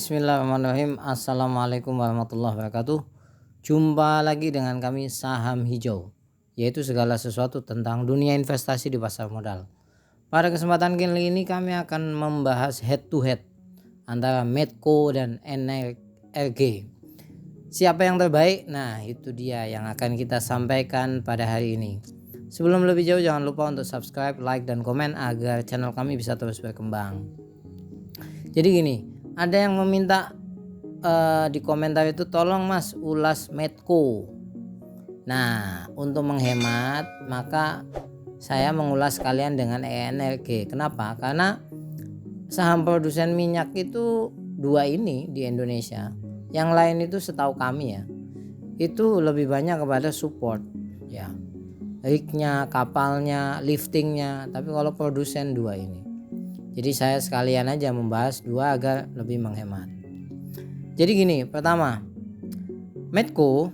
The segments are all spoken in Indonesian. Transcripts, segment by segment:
Bismillahirrahmanirrahim. Assalamualaikum warahmatullahi wabarakatuh. Jumpa lagi dengan kami Saham Hijau, yaitu segala sesuatu tentang dunia investasi di pasar modal. Pada kesempatan kali ini kami akan membahas head to head antara Medco dan NRG. Siapa yang terbaik? Nah, itu dia yang akan kita sampaikan pada hari ini. Sebelum lebih jauh, jangan lupa untuk subscribe, like, dan komen agar channel kami bisa terus berkembang. Jadi gini, ada yang meminta di komentar itu, tolong mas ulas Medco. Nah, untuk menghemat maka saya mengulas kalian dengan ENRG. Kenapa? Karena saham produsen minyak itu dua ini di Indonesia. Yang lain itu setahu kami ya, itu lebih banyak kepada support ya, rignya, kapalnya, liftingnya. Tapi kalau produsen dua ini, jadi saya sekalian aja membahas dua agar lebih menghemat. Jadi gini, pertama, Medco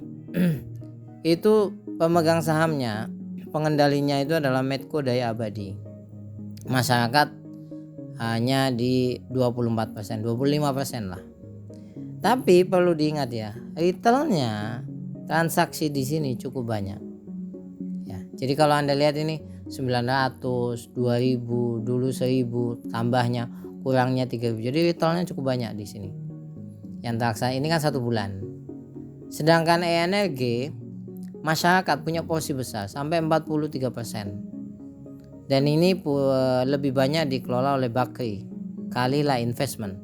itu pemegang sahamnya, pengendalinya itu adalah Medco Daya Abadi. Masyarakat hanya di 24%, 25% lah. Tapi perlu diingat ya, retailnya transaksi di sini cukup banyak. Ya, jadi kalau Anda lihat ini 900, 2000, dulu 1000, tambahnya, kurangnya 3000. Jadi retailnya cukup banyak di sini. Yang transaksi ini kan 1 bulan. Sedangkan ENRG masyarakat punya porsi besar sampai 43%. Dan ini lebih banyak dikelola oleh Bakri, Kalila Investment.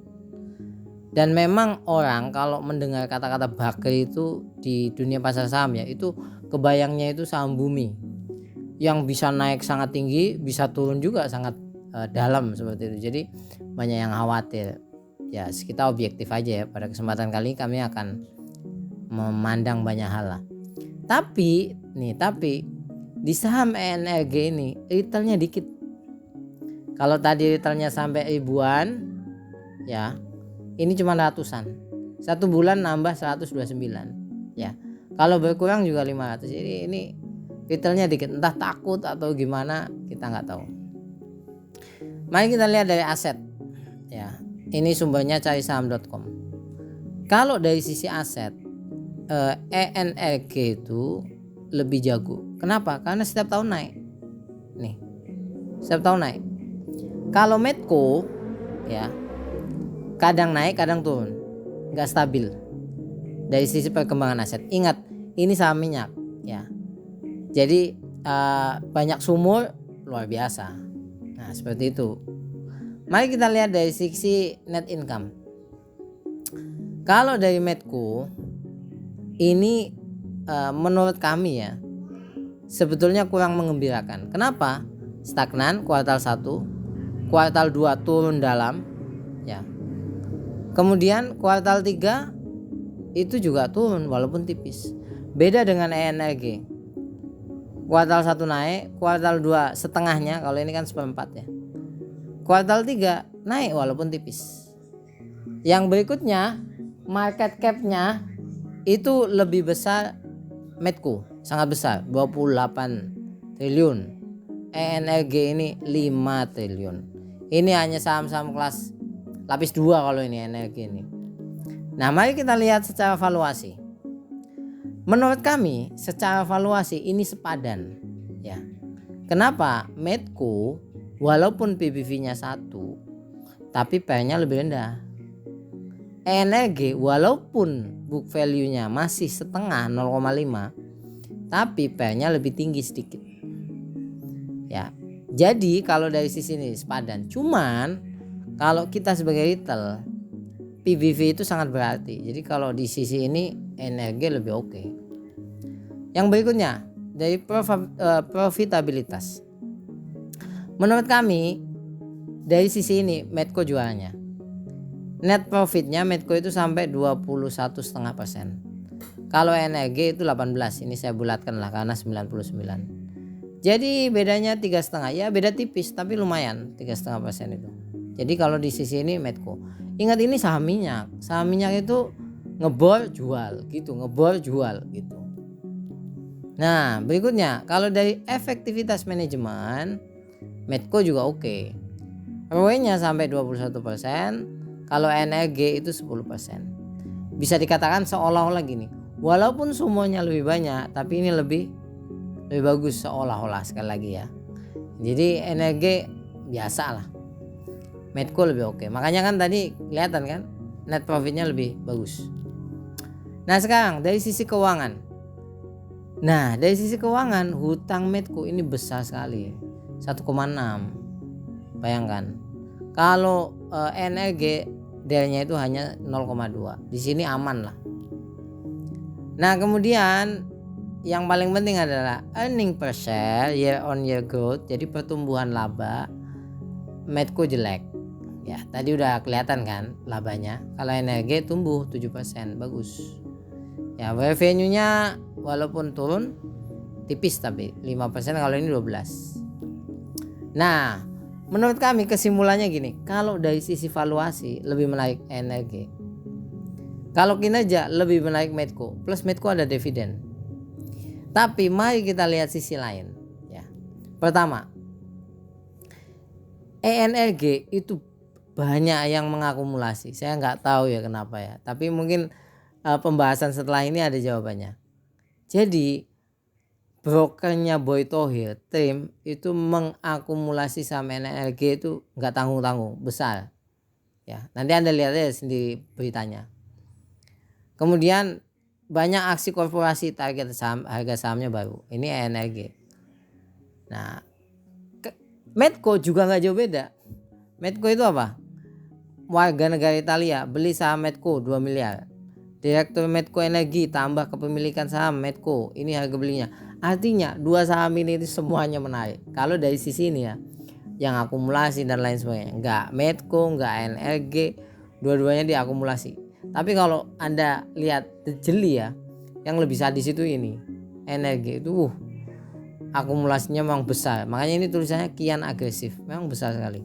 Dan memang orang kalau mendengar kata-kata Bakri itu di dunia pasar saham ya, itu kebayangnya itu saham bumi yang bisa naik sangat tinggi, bisa turun juga sangat dalam seperti itu. Jadi banyak yang khawatir. Ya, kita objektif aja ya. Pada kesempatan kali kami akan memandang banyak hal lah. Tapi di saham ENRG ini retailnya dikit. Kalau tadi retailnya sampai ribuan, ya ini cuma ratusan. 1 bulan nambah 129. Ya, kalau berkurang juga 500. Jadi ini retailnya dikit, entah takut atau gimana, kita nggak tahu. Mari kita lihat dari aset ya, ini sumbernya cari saham.com. Kalau dari sisi aset, ENRG itu lebih jago. Kenapa? Karena setiap tahun naik. Nih, setiap tahun naik. Kalau Medco ya, kadang naik kadang turun, nggak stabil dari sisi perkembangan aset. Ingat, ini saham minyak ya, jadi banyak sumur luar biasa. Nah, seperti itu. Mari kita lihat dari sisi net income. Kalau dari Medco ini menurut kami ya, sebetulnya kurang mengembirakan. Kenapa? Stagnan kuartal 1, kuartal 2 turun dalam ya. Kemudian kuartal 3 itu juga turun walaupun tipis. Beda dengan ENRG. Kuartal 1 naik, kuartal 2 setengahnya, kalau ini kan 1/4 ya. Kuartal 3 naik walaupun tipis. Yang berikutnya, market cap-nya itu lebih besar Medco, sangat besar, 28 triliun. ENRG ini 5 triliun. Ini hanya saham-saham kelas lapis 2 kalau ini ENRG ini. Nah, mari kita lihat secara valuasi. Menurut kami secara valuasi ini sepadan ya. Kenapa? Medco walaupun PBV-nya 1 tapi PE-nya lebih rendah. ENRG walaupun book value-nya masih setengah 0,5 tapi PE-nya lebih tinggi sedikit. Ya. Jadi kalau dari sisi ini sepadan. Cuman kalau kita sebagai retail, PBV itu sangat berarti. Jadi kalau di sisi ini ENRG lebih oke. Yang berikutnya dari profitabilitas. Menurut kami dari sisi ini Medco jualnya. Net profitnya Medco itu sampai 21,5%. Kalau ENRG itu 18. Ini saya bulatkan lah karena 99. Jadi bedanya 3,5. Ya beda tipis tapi lumayan 3,5% itu. Jadi kalau di sisi ini Medco. Ingat ini saham minyak. Saham minyak itu ngebor jual gitu, ngebor jual gitu. Nah, berikutnya kalau dari efektivitas manajemen Medco juga oke. ROE-nya sampai 21%, Kalau NRG itu 10%. Bisa dikatakan seolah-olah gini, walaupun semuanya lebih banyak, tapi ini lebih bagus seolah-olah, sekali lagi ya. Jadi NRG biasa lah, Medco lebih oke. Makanya kan tadi kelihatan kan net profitnya lebih bagus. Nah sekarang dari sisi keuangan. Nah dari sisi keuangan, hutang Medco ini besar sekali, 1,6. Bayangkan kalau NRG delnya itu hanya 0,2. Di sini aman lah. Nah kemudian yang paling penting adalah earning per share year on year growth. Jadi pertumbuhan laba Medco jelek. Ya tadi udah kelihatan kan labanya. Kalau NRG tumbuh 7%, bagus. Ya revenue-nya walaupun turun tipis tapi 5%, kalau ini 12%. Nah menurut kami kesimpulannya gini, kalau dari sisi valuasi lebih menarik NRG. Kalau kinerja lebih menarik Medco, plus Medco ada dividen. Tapi mari kita lihat sisi lain ya. Pertama, ENRG itu banyak yang mengakumulasi. Saya nggak tahu ya kenapa ya. Tapi mungkin pembahasan setelah ini ada jawabannya. Jadi brokernya Boy Thohir, Trim, itu mengakumulasi saham ENRG itu nggak tanggung-tanggung, besar. Ya, nanti Anda lihat aja sendiri beritanya. Kemudian banyak aksi korporasi target saham, harga sahamnya baru. Ini ENRG. Nah, Medco juga nggak jauh beda. Medco itu apa? Warga negara Italia beli saham Medco 2 miliar. Direktur Medco Energi tambah kepemilikan saham Medco. Ini harga belinya. Artinya dua saham ini semuanya menarik. Kalau dari sisi ini ya, yang akumulasi dan lain sebagainya, enggak Medco, enggak NRG, dua-duanya diakumulasi. Tapi kalau Anda lihat jeli ya, yang lebih sadis itu ini NRG itu akumulasinya memang besar. Makanya ini tulisannya kian agresif, memang besar sekali.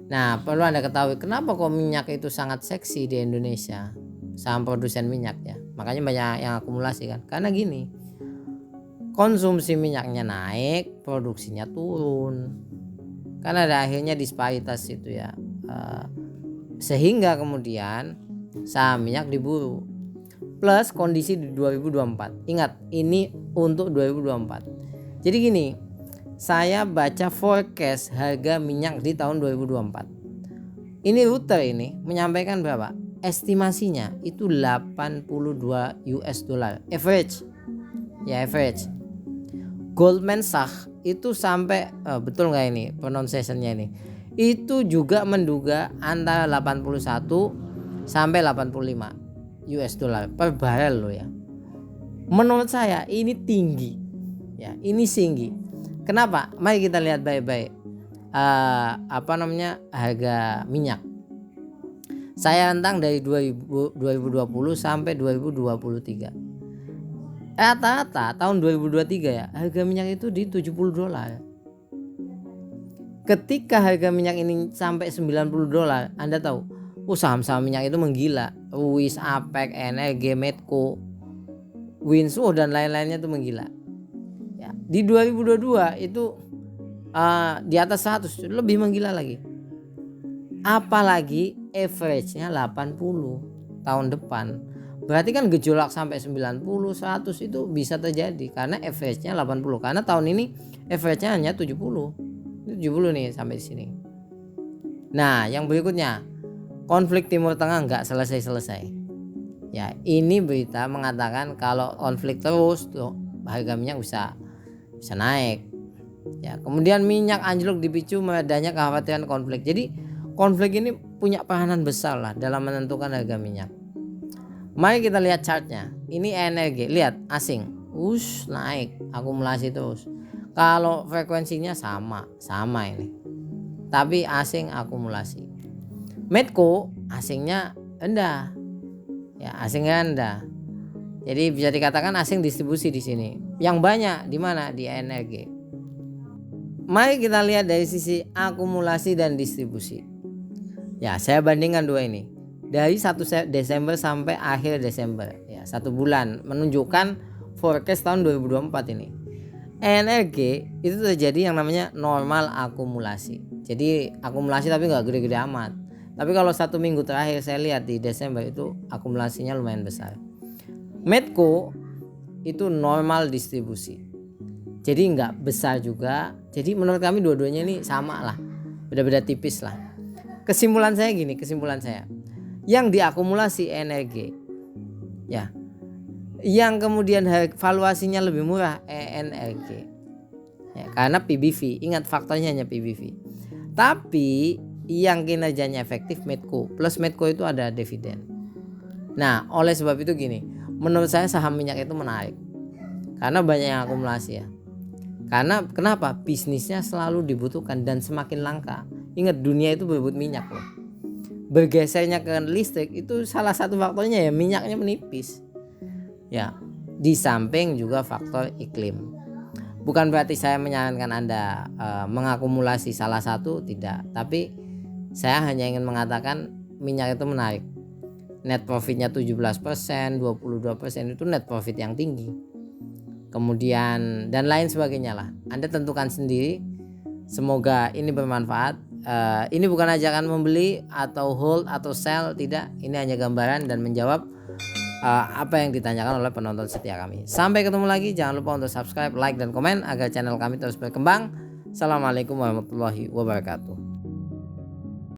Nah perlu Anda ketahui kenapa kok minyak itu sangat seksi di Indonesia, saham produsen minyak ya. Makanya banyak yang akumulasi kan, karena gini, konsumsi minyaknya naik, produksinya turun, karena ada akhirnya disparitas itu ya, sehingga kemudian saham minyak diburu. Plus kondisi di 2024, ingat ini untuk 2024. Jadi gini, saya baca forecast harga minyak di tahun 2024. Ini Reuters ini menyampaikan berapa? Estimasinya itu 82 US dollar average. Ya average. Goldman Sachs itu sampai betul nggak ini pronunciation-nya ini? Itu juga menduga antara 81 sampai 85 US dollar per barrel loh ya. Menurut saya ini tinggi. Ya, ini tinggi. Kenapa? Mari kita lihat baik-baik harga minyak. Saya rentang dari 2020 sampai 2023. Rata-rata tahun 2023 ya, harga minyak itu di 70 dolar. Ketika harga minyak ini sampai 90 dolar, Anda tahu, saham-saham minyak itu menggila. Ruis, APEC, NRG, Medco, Winsu dan lain-lainnya itu menggila. Ya, di 2022 itu di atas 100, lebih menggila lagi. Apalagi average-nya 80 tahun depan. Berarti kan gejolak sampai 90, 100 itu bisa terjadi karena average-nya 80. Karena tahun ini average-nya hanya 70. 70 nih sampai sini. Nah, yang berikutnya, konflik Timur Tengah nggak selesai-selesai. Ya, ini berita mengatakan kalau konflik terus tuh harga minyak bisa naik. Ya, kemudian minyak anjlok dipicu meledaknya kekhawatiran konflik. Jadi konflik ini punya peranan besar lah dalam menentukan harga minyak. Mari kita lihat chartnya. Ini energi, lihat asing, naik, akumulasi terus. Kalau frekuensinya sama ini, tapi asing akumulasi. Medco asingnya rendah, ya asingnya rendah. Jadi bisa dikatakan asing distribusi di sini. Yang banyak di mana? Di energi. Mari kita lihat dari sisi akumulasi dan distribusi. Ya, saya bandingkan dua ini. Dari 1 Desember sampai akhir Desember, ya 1 bulan menunjukkan forecast tahun 2024 ini. NRG itu terjadi yang namanya normal akumulasi. Jadi akumulasi tapi nggak gede-gede amat. Tapi kalau 1 minggu terakhir saya lihat di Desember itu akumulasinya lumayan besar. Medco itu normal distribusi, jadi nggak besar juga. Jadi menurut kami dua-duanya ini sama lah, beda-beda tipis lah. Kesimpulan saya gini, yang diakumulasi energi ya, yang kemudian valuasinya lebih murah ENRG ya, karena PBV. Ingat faktornya hanya PBV. Tapi yang kinerjanya efektif Medco, plus Medco itu ada dividen. Nah oleh sebab itu gini, menurut saya saham minyak itu menarik karena banyak yang akumulasi ya. Karena kenapa? Bisnisnya selalu dibutuhkan dan semakin langka. Ingat dunia itu berebut minyak loh. Bergesernya ke listrik itu salah satu faktornya ya, minyaknya menipis. Ya, di samping juga faktor iklim. Bukan berarti saya menyarankan Anda mengakumulasi salah satu, tidak. Tapi saya hanya ingin mengatakan minyak itu menarik. Net profitnya 17%, 22% itu net profit yang tinggi. Kemudian dan lain sebagainya lah. Anda tentukan sendiri. Semoga ini bermanfaat. Ini bukan ajakan membeli atau hold atau sell, tidak. Ini hanya gambaran dan menjawab apa yang ditanyakan oleh penonton setia kami. Sampai ketemu lagi. Jangan lupa untuk subscribe, like dan komen agar channel kami terus berkembang. Assalamualaikum warahmatullahi wabarakatuh.